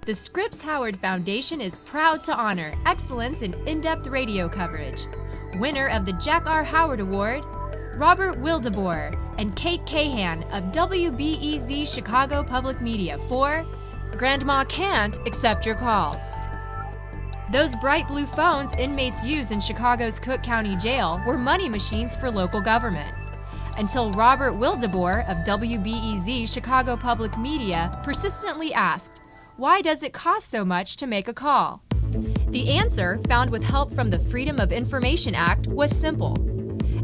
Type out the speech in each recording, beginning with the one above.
The Scripps Howard Foundation is proud to honor excellence in in-depth radio coverage. Winner of the Jack R. Howard Award, Robert Wildeboer and Cate Cahan of WBEZ Chicago Public Media for Grandma Can't Accept Your Calls. Those bright blue phones inmates use in Chicago's Cook County Jail were money machines for local government. Until Robert Wildeboer of WBEZ Chicago Public Media persistently asked, "Why does it cost so much to make a call?" The answer, found with help from the Freedom of Information Act, was simple.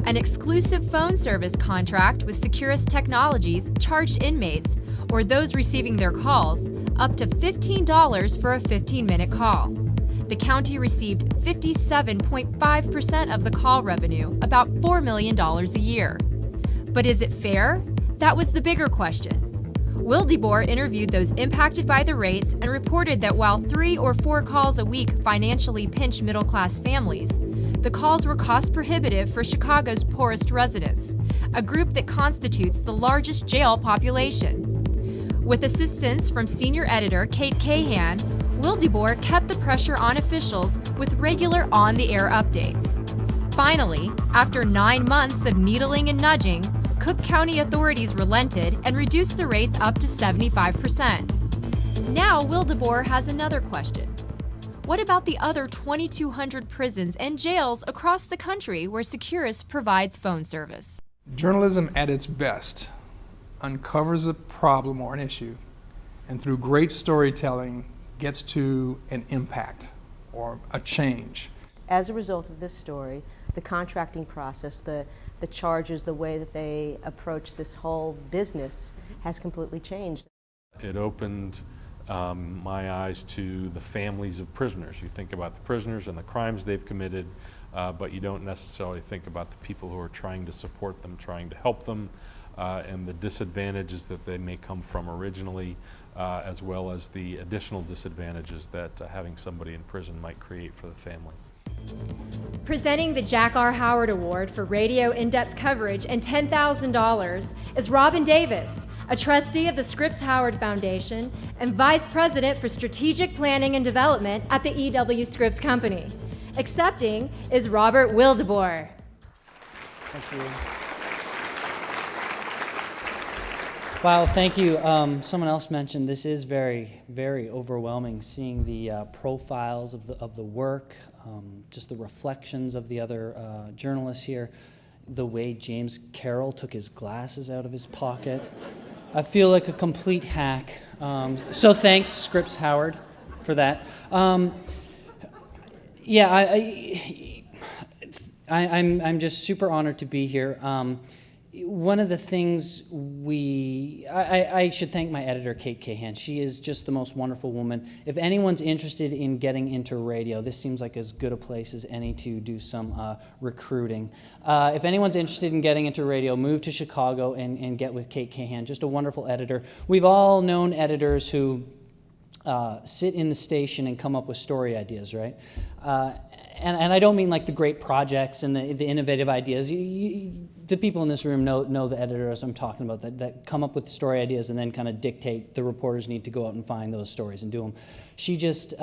An exclusive phone service contract with Securus Technologies charged inmates, or those receiving their calls, up to $15 for a 15-minute call. The county received 57.5% of the call revenue, about $4 million a year. But is it fair? That was the bigger question. Wildeboer interviewed those impacted by the rates and reported that while 3 or 4 calls a week financially pinched middle-class families, the calls were cost-prohibitive for Chicago's poorest residents, a group that constitutes the largest jail population. With assistance from senior editor Cate Cahan, Wildeboer kept the pressure on officials with regular on-the-air updates. Finally, after 9 months of needling and nudging, Cook County authorities relented and reduced the rates up to 75%. Now Wildeboer has another question. What about the other 2,200 prisons and jails across the country where Securus provides phone service? Journalism at its best uncovers a problem or an issue, and through great storytelling gets to an impact or a change. As a result of this story, the contracting process, the charges, the way that they approach this whole business has completely changed. It opened my eyes to the families of prisoners. You think about the prisoners and the crimes they've committed, but you don't necessarily think about the people who are trying to support them, trying to help them, and the disadvantages that they may come from originally, as well as the additional disadvantages that having somebody in prison might create for the family. Presenting the Jack R. Howard Award for radio in-depth coverage and $10,000 is Robin Davis, a trustee of the Scripps Howard Foundation and Vice President for Strategic Planning and Development at the E.W. Scripps Company. Accepting is Robert Wildeboer. Thank you. Wow, thank you. Someone else mentioned this is very, very overwhelming, seeing the profiles of the work, just the reflections of the other journalists here, the way James Carroll took his glasses out of his pocket. I feel like a complete hack. So thanks, Scripps Howard, for that. Yeah, I'm just super honored to be here. One of the things I should thank my editor, Cate Cahan. She is just the most wonderful woman. If anyone's interested in getting into radio, this seems like as good a place as any to do some recruiting. If anyone's interested in getting into radio, move to Chicago and get with Cate Cahan, just a wonderful editor. We've all known editors who sit in the station and come up with story ideas, right? And I don't mean like the great projects and the innovative ideas. The people in this room know the editors I'm talking about that come up with the story ideas and then kind of dictate the reporters need to go out and find those stories and do them. She just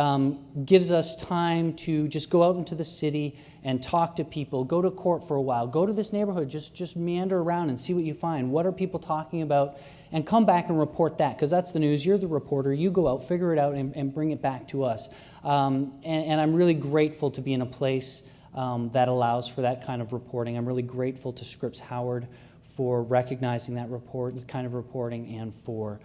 gives us time to just go out into the city and talk to people, go to court for a while, go to this neighborhood, just meander around and see what you find. What are people talking about? And come back and report that, because that's the news. You're the reporter. You go out, figure it out, and bring it back to us. And I'm really grateful to be in a place that allows for that kind of reporting. I'm really grateful to Scripps Howard for recognizing that kind of reporting and for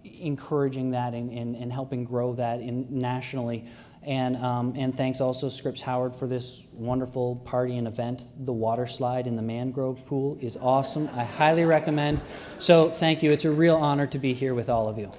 encouraging that and helping grow that nationally. And thanks also Scripps Howard for this wonderful party and event. The water slide in the mangrove pool is awesome. I highly recommend. So thank you. It's a real honor to be here with all of you.